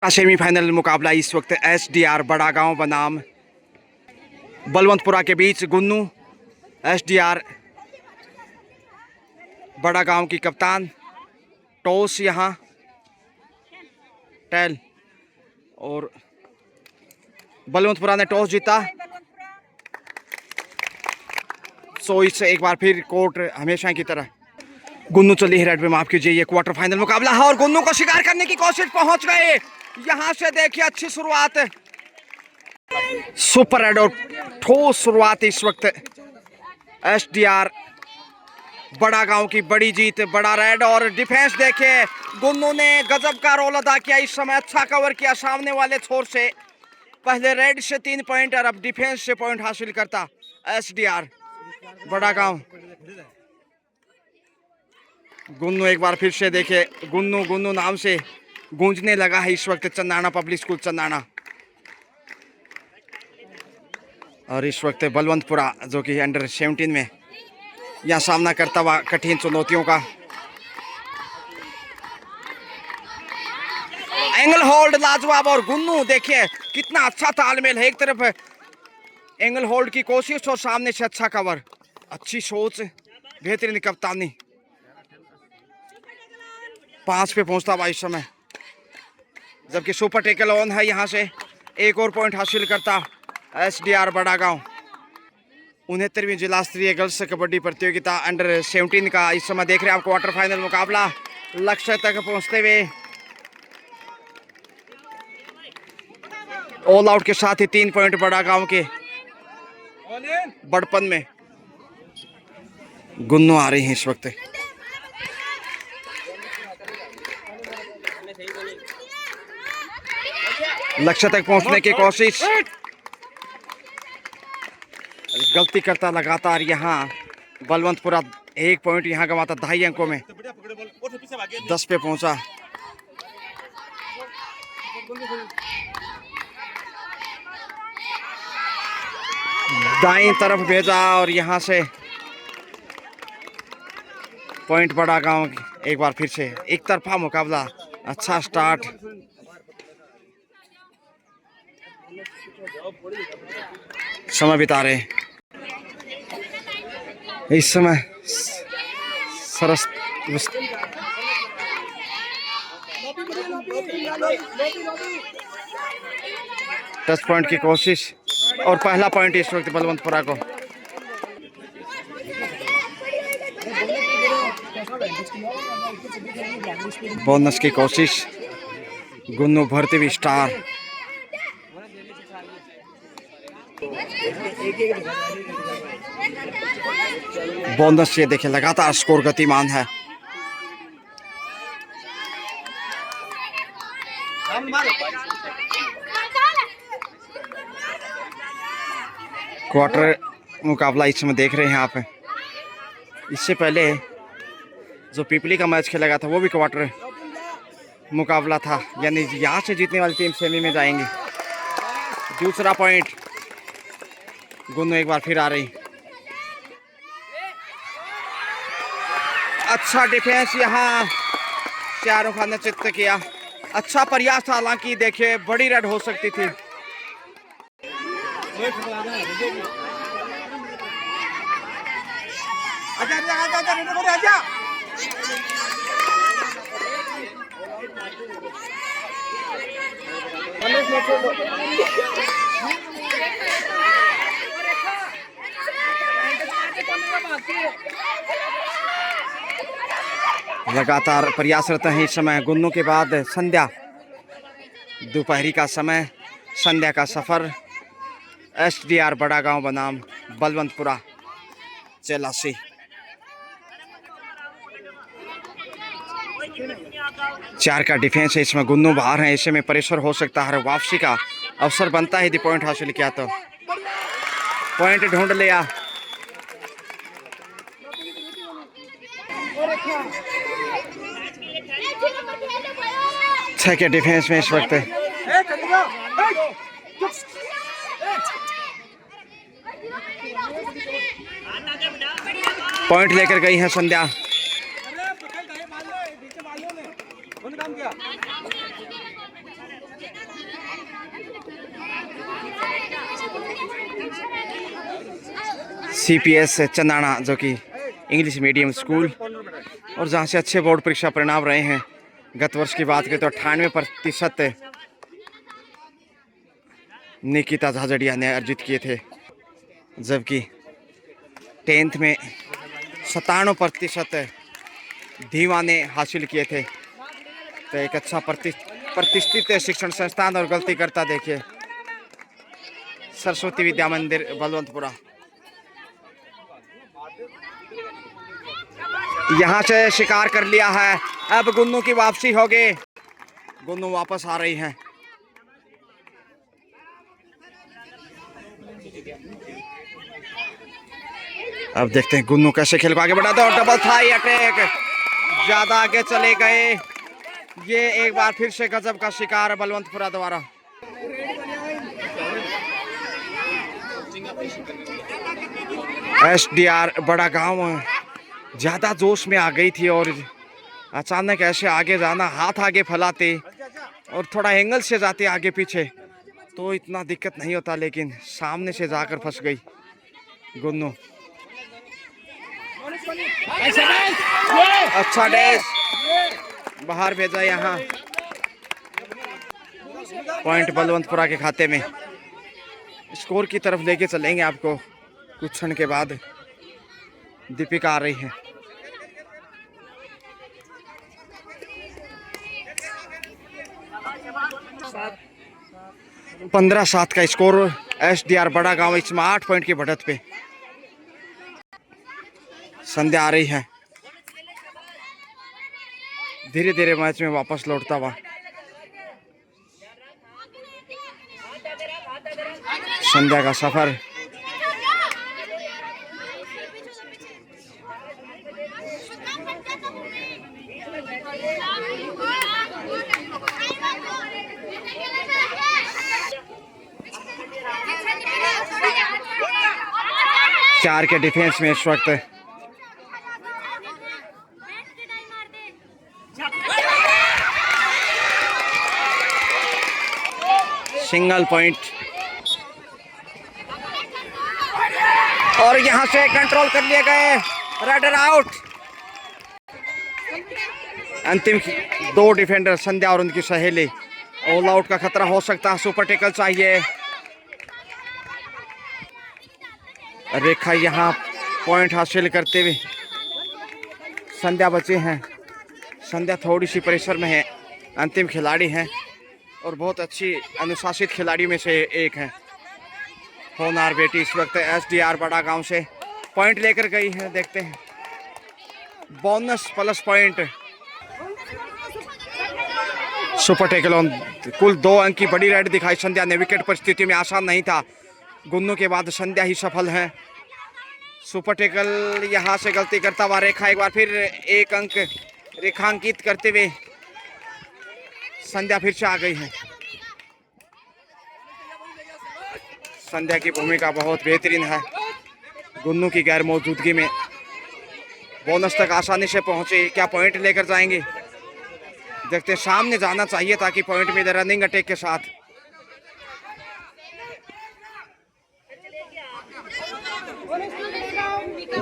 Semifinal मुकाबला इस वक्त एसडीआर बड़ा गांव बनाम बलवंतपुरा के बीच। गुन्नू एसडीआर बड़ा गांव की कप्तान। टॉस यहां टेल और बलवंतपुरा ने टॉस जीता। सो इससे एक बार फिर कोर्ट हमेशा की तरह गुन्नू चली है रेड में, माफ कीजिए। ये क्वार्टर फाइनल मुकाबला है और गुन्नू को शिकार करने की कोशिश, पहुंच गए। यहां से देखिए अच्छी शुरुआत, सुपर रेड और ठोस शुरुआत इस वक्त एसडीआर बड़ा गांव की बड़ी जीत। बड़ा रेड और डिफेंस देखिए, गुन्नू ने गजब का रोल अदा किया इस समय, अच्छा कवर किया सामने वाले छोर से। पहले रेड से 3 पॉइंट और अब डिफेंस से पॉइंट हासिल करता एसडीआर बड़ा गांव। गुन्नू एक बार फिर से देखे, गुन्नू गुन्नू नाम से गूंजने लगा है इस वक्त चंदाना पब्लिक स्कूल चंदाना। और इस वक्त बलवंतपुरा जो कि अंडर 17 में यहाँ सामना करता हुआ कठिन चुनौतियों का। एंगल होल्ड लाजवाब और गुन्नू देखिए कितना अच्छा तालमेल है, एक तरफ एंगल होल्ड की कोशिश और सामने से अच्छा कवर, अच्छी सोच, बेहतरीन कप्तानी। 5 पे पहुंचता हुआ इस समय, जबकि सुपर टेकल ऑन है। यहाँ से एक और पॉइंट हासिल करता एसडीआर बड़ा गांव। 69वीं जिला स्तरीय गर्ल्स कबड्डी प्रतियोगिता अंडर 17 का इस समय देख रहे हैं आप क्वार्टर फाइनल मुकाबला। लक्ष्य तक पहुंचते हुए ऑल आउट के साथ ही 3 पॉइंट बड़ा गांव के बड़पन में। गुन्नू आ रही हैं इस वक्त, लक्ष्य तक पहुंचने की कोशिश, गलती करता लगातार यहाँ बलवंतपुरा। 1 पॉइंट यहाँ गंवाता 2.5 अंकों में 10 पे पहुंचा। दाईं तरफ भेजा और यहाँ से पॉइंट बड़ा गांव। एक बार फिर से एक तरफा मुकाबला, अच्छा स्टार्ट। समय बिता रहे इस समय सरस 10 पॉइंट की कोशिश और पहला पॉइंट इस वक्त बलवंतपुरा को। बोनस की कोशिश, गुन्नू भरती हुई स्टार। बोनस ये देखिए लगातार स्कोर गतिमान है। क्वार्टर मुकाबला इस समय देख रहे हैं आप। इससे पहले जो पिपली का मैच खेला गया था वो भी क्वार्टर मुकाबला था, यानी यहाँ से जीतने वाली टीम सेमी में जाएंगी। दूसरा पॉइंट गुन्नू एक बार फिर आ रही, अच्छा डिफेंस यहाँ शाहरुख खान ने चित्त किया, अच्छा प्रयास था। हालांकि देखिए बड़ी रेड हो सकती थी। लगातार प्रयासरत है इस समय गुन्नू के बाद संध्या। दोपहरी का समय, संध्या का सफर एसडीआर बड़ा गांव बनाम बलवंतपुरा चेलासी। चार का डिफेंस है इसमें, गुन्नू बाहर है, ऐसे में प्रेशर हो सकता है, वापसी का अवसर बनता है यदि पॉइंट हासिल किया तो। पॉइंट ढूंढ लिया, छह के डिफेंस में इस वक्त पॉइंट लेकर गई है संध्या। CPS चंदाना, जो कि इंग्लिश मीडियम स्कूल, और जहाँ से अच्छे बोर्ड परीक्षा परिणाम रहे हैं। गत वर्ष की बात करें तो 98% निकिता झाझड़िया ने अर्जित किए थे, जबकि 10th में 97% धीमा ने हासिल किए थे। तो एक अच्छा प्रतिष्ठित शिक्षण संस्थान, और गलती करता देखिए सरस्वती विद्या मंदिर बलवंतपुरा। यहाँ से शिकार कर लिया है, अब गुन्नू की वापसी होगी। गुन्नू वापस आ रही है। अब देखते हैं गुन्नू कैसे खेल को आगे बढ़ाते हैं, और डबल थाई अटैक, ज्यादा आगे चले गए। ये एक बार फिर से गजब का शिकार बलवंतपुरा द्वारा। SDR बड़ा गांव ज्यादा जोश में आ गई थी, और अचानक ऐसे आगे जाना, हाथ आगे फैलाते और थोड़ा एंगल से जाते आगे पीछे तो इतना दिक्कत नहीं होता, लेकिन सामने से जाकर फंस गई गुन्नू। अच्छा डैश बाहर भेजा, यहाँ पॉइंट बलवंतपुरा के खाते में। स्कोर की तरफ लेके चलेंगे आपको कुछ क्षण के बाद। दीपिका आ रही है। पंद्रह 7 का स्कोर। SDR बड़ा गांव इसमें 8 पॉइंट की बढ़त पे। संध्या आ रही है, धीरे धीरे मैच में वापस लौटता हुआ। संध्या का सफर चार के डिफेंस में इस वक्त सिंगल पॉइंट, और यहां से कंट्रोल कर लिए गए। Raider out. अंतिम 2 डिफेंडर संध्या और उनकी सहेली। ऑल आउट का खतरा हो सकता है, सुपर टैकल चाहिए। रेखा यहां पॉइंट हासिल करते हुए, संध्या बचे हैं। संध्या थोड़ी सी प्रेशर में है, अंतिम खिलाड़ी हैं और बहुत अच्छी अनुशासित खिलाड़ियों में से एक है। होनार बेटी इस वक्त SDR बड़ा गांव से पॉइंट लेकर गई है। देखते हैं bonus plus point. Super tackle on, कुल 2 अंक की बड़ी राइड दिखाई संध्या ने। विकेट परिस्थिति में आसान नहीं था। गुन्नू के बाद संध्या ही सफल है। सुपर टैकल यहां से गलती करता हुआ रेखा एक बार फिर 1 अंक रेखांकित करते हुए संध्या फिर से आ गई है। संध्या की भूमिका बहुत बेहतरीन है। गुन्नू की गैर मौजूदगी में बोनस तक आसानी से पहुंचे। क्या पॉइंट लेकर जाएंगे? देखते हैं, सामने जाना चाहिए ताकि पॉइंट में रनिंग अटैक के साथ।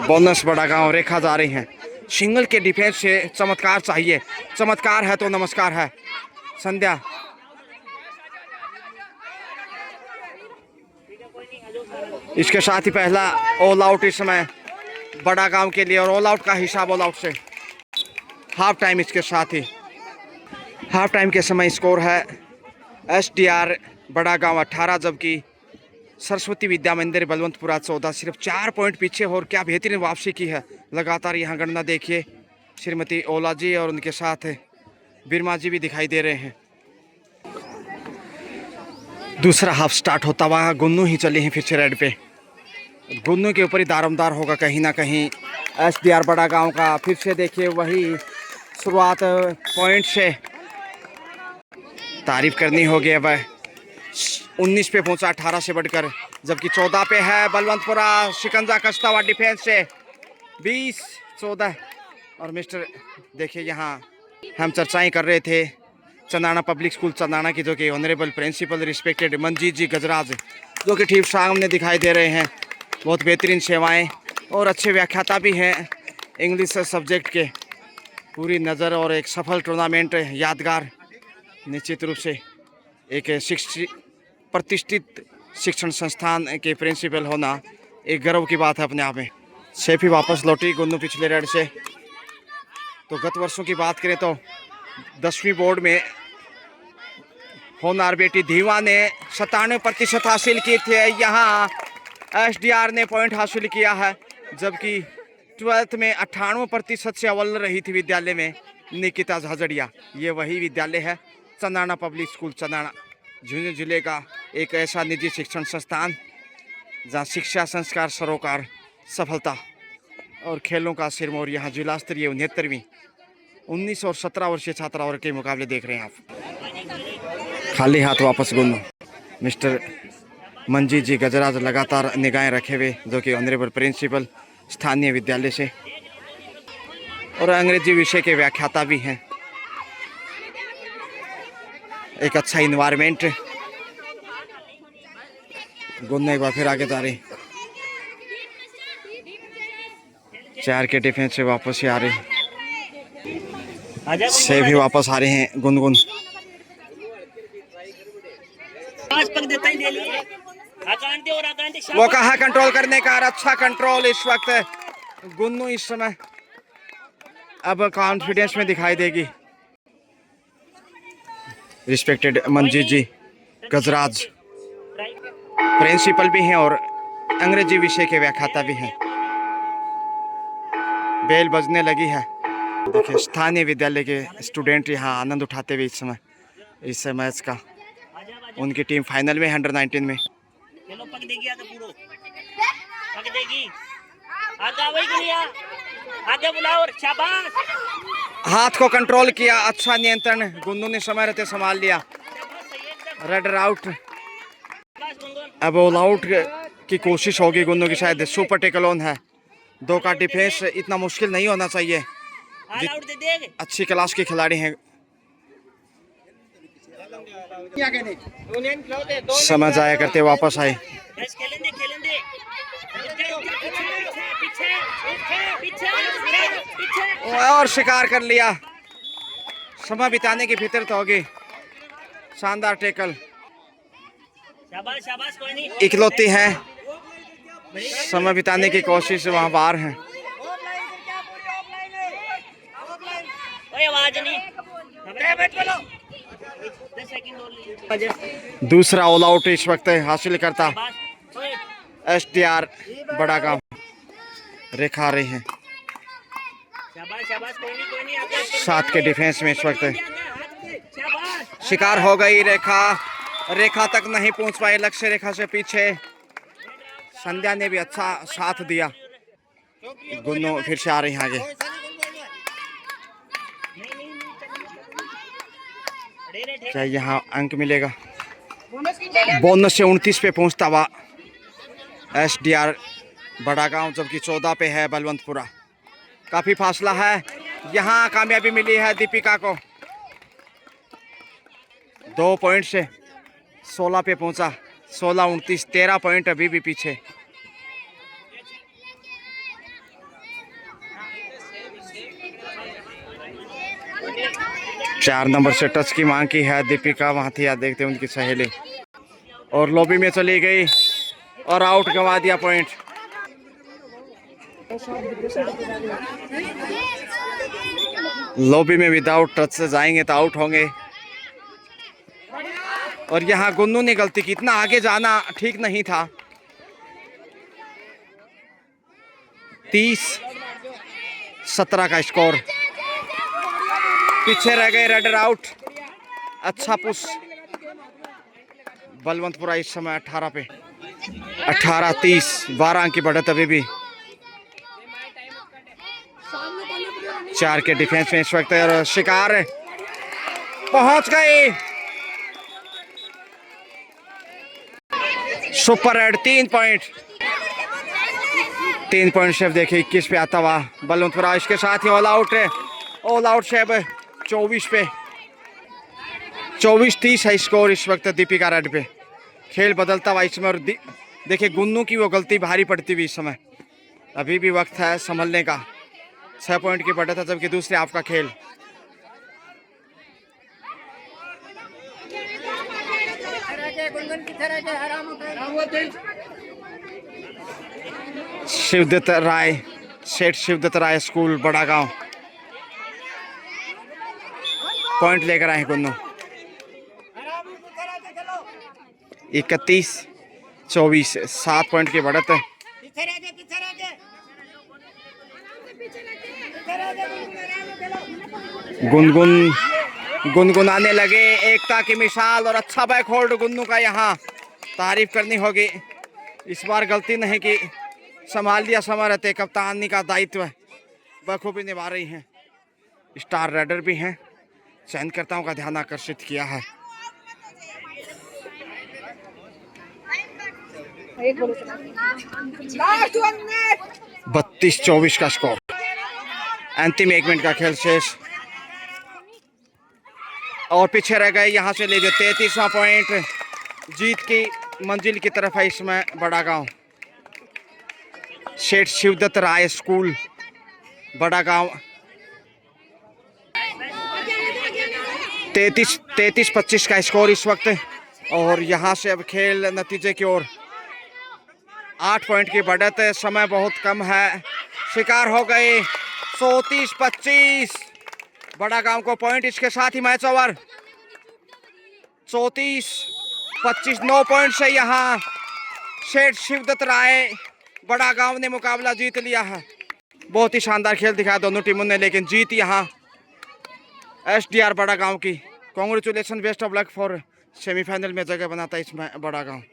बोनस बड़ा गांव, रेखा जा रही है। सिंगल के डिफेंस से चमत्कार चाहिए। चमत्कार है तो नमस्कार है। संध्या इसके साथ ही पहला ऑल आउट इस समय बड़ा गांव के लिए, और ऑल आउट का हिसाब ऑल आउट से। हाफ टाइम इसके साथ ही, हाफ टाइम के समय स्कोर है SDR बड़ा गांव 18, जबकि सरस्वती विद्या मंदिर बलवंतपुरा 14। सिर्फ 4 पॉइंट पीछे, और क्या बेहतरीन वापसी की है। लगातार यहाँ गणना देखिए, श्रीमती ओला जी और उनके साथ बिरमा जी भी दिखाई दे रहे हैं। दूसरा हाफ स्टार्ट होता हुआ गुन्नू ही चले हैं फिर से रेड पे। गुन्नू के ऊपर ही दारोमदार होगा कहीं ना कहीं SDR बड़ा गांव का। फिर से देखिए वही शुरुआत पॉइंट से तारीफ करनी होगी। अब 19 पे पहुंचा 18 से बढ़कर, जबकि 14 पे है बलवंतपुरा। शिकंजा कसता हुआ डिफेंस से 20-14। और मिस्टर देखिए, यहाँ हम चर्चाएं कर रहे थे चंदाना पब्लिक स्कूल चंदाना की, जो कि ऑनरेबल प्रिंसिपल रिस्पेक्टेड मंजीत जी गजराज, जो कि ठीक सामने दिखाई दे रहे हैं। बहुत बेहतरीन सेवाएं और अच्छे व्याख्याता भी हैं इंग्लिश सब्जेक्ट के। पूरी नज़र और एक सफल टूर्नामेंट यादगार, निश्चित रूप से एक प्रतिष्ठित शिक्षण संस्थान के प्रिंसिपल होना एक गर्व की बात है अपने आप में। सेफी वापस लौटी गुन्नू पिछले रेड से। तो गत वर्षों की बात करें तो 10वीं बोर्ड में होनार बेटी धीवा ने 97% हासिल की थे। यहाँ एसडीआर ने पॉइंट हासिल किया है, जबकि 12th में 98% से अव्वल रही थी विद्यालय में निकिता झाझड़िया। ये वही विद्यालय है चंदाना पब्लिक स्कूल, चंदाना झुंझुनू जिले का एक ऐसा निजी शिक्षण संस्थान जहाँ शिक्षा, संस्कार, सरोकार, सफलता और खेलों का सिरमौर। यहाँ जिला स्तरीय 69वीं 19 और 17 वर्षीय छात्राओं के मुकाबले देख रहे हैं आप। खाली हाथ वापस गुन्नू। मिस्टर मंजीत जी गजराज लगातार निगाहें रखे हुए, जो कि ऑनरेबल प्रिंसिपल स्थानीय विद्यालय से और अंग्रेजी विषय के व्याख्याता भी हैं। एक अच्छा इन्वायरमेंट। गुन्नू एक बार फिर आगे जा रही, 4 के डिफेंस से वापस ही आ रही, से भी वापस आ रहे हैं गुनगुन। वो कहा कंट्रोल करने का, अच्छा कंट्रोल इस वक्त गुन्नू इस समय अब कॉन्फिडेंस में दिखाई देगी। रिस्पेक्टेड मंजीत जी गजराज प्रिंसिपल भी हैं और अंग्रेजी विषय के व्याख्याता भी हैं। बेल बजने लगी है। देखिए स्थानीय विद्यालय के स्टूडेंट यहाँ आनंद उठाते हुए इस मैच का। उनकी टीम फाइनल में अंडर-19 में। चलो पक देगी आगे, पूरो पक देगी। आगे वही करिया, आगे बुलाओ और शाबाश। हाथ को कंट्रोल किया, अच्छा नियंत्रण गुन्नू ने समय रहते संभाल लिया। रेड आउट, अब ऑल आउट की कोशिश होगी गुन्नू की। शायद सुपर टेकल ऑन है। 2 का डिफेंस इतना मुश्किल नहीं होना चाहिए। अच्छी क्लास के खिलाड़ी हैं। समय जाया करते वापस आए और शिकार कर लिया। समय बिताने की फितरत होगी। शानदार टेकल, इकलौती है। समय बिताने की कोशिश वहां बाहर है। दूसरा ऑल आउट इस वक्त हासिल करता एसडीआर बड़ा गांव। रेखा रही है 7 के डिफेंस में इस वक्त। शिकार हो गई रेखा, रेखा तक नहीं पहुंच पाए, लक्ष्य रेखा से पीछे। संध्या ने भी अच्छा साथ दिया। गुन्नू फिर से आ रही है आगे। क्या यहाँ अंक मिलेगा? बोनस से 29 पे पहुंचता हुआ एसडीआर बड़ा गांव, जबकि 14 पे है बलवंतपुरा। काफी फासला है। यहाँ कामयाबी मिली है दीपिका को। 2 पॉइंट से 16 पे पहुंचा। 16-29, 13 पॉइंट अभी भी पीछे। चार नंबर से टच की मांग की है दीपिका। वहां थी, याद देखते उनकी सहेली, और लॉबी में चली गई और आउट गंवा दिया पॉइंट। लॉबी में विदाउट टच से जाएंगे तो आउट होंगे। और यहाँ गुन्नू ने गलती की, इतना आगे जाना ठीक नहीं था। 30-17 का स्कोर। पीछे रह गए, रेडर आउट। अच्छा पुश। बलवंतपुरा इस समय 18 पे। 18-30, 12 अंक की बढ़त अभी भी। 4 के डिफेंस में इस वक्त शिकार पहुंच गए। Super red 3 point. 3 point chef देखिए 21 पे आता हुआ बलवंतपुरा। इसके साथ ही ऑल आउट है। ऑल आउट शेफ 24 पे। 24-30 है स्कोर इस वक्त दीपिका रेड पे। खेल बदलता हुआ इस समय। और देखिए गुन्नू की वो गलती भारी पड़ती हुई इस समय। अभी भी वक्त है संभलने का। 6 पॉइंट की बढ़त है, जबकि दूसरे हाफ का खेल। शिवदत्त राय, सेठ शिवदत्त राय स्कूल बड़ा गांव पॉइंट लेकर आए गुन्नू। 31-24, 7 पॉइंट की बढ़त है। गुनगुनाने लगे, एकता की मिसाल और अच्छा बैक होल्ड गुन्नू का, यहाँ तारीफ करनी होगी। इस बार गलती नहीं की, संभाल लिया समय रहते। कप्तानी का दायित्व बखूबी निभा रही हैं। स्टार राइडर भी हैं, चयनकर्ताओं का ध्यान आकर्षित किया है। 32-24 का स्कोर। अंतिम 1 मिनट का खेल शेष और पीछे रह गए यहाँ से ले जो 33वां पॉइंट जीत की मंजिल की तरफ है इसमें बड़ा गांव। सेठ शिवदत्त राय स्कूल बड़ा गांव 33-25 का स्कोर इस वक्त। और यहाँ से अब खेल नतीजे की ओर। 8 पॉइंट की बढ़त है, समय बहुत कम है। शिकार हो गए 34-25, बड़ा गांव को पॉइंट। इसके साथ ही मैच ओवर। 34-25, 9 पॉइंट से यहाँ सेठ शिवदत्त राय बड़ा गांव ने मुकाबला जीत लिया है। बहुत ही शानदार खेल दिखाया दोनों टीमों ने, लेकिन जीत यहाँ SDR बड़ा गांव की। Congratulation, best of luck for semifinal में जगह बनाता है इसमें बड़ा गांव।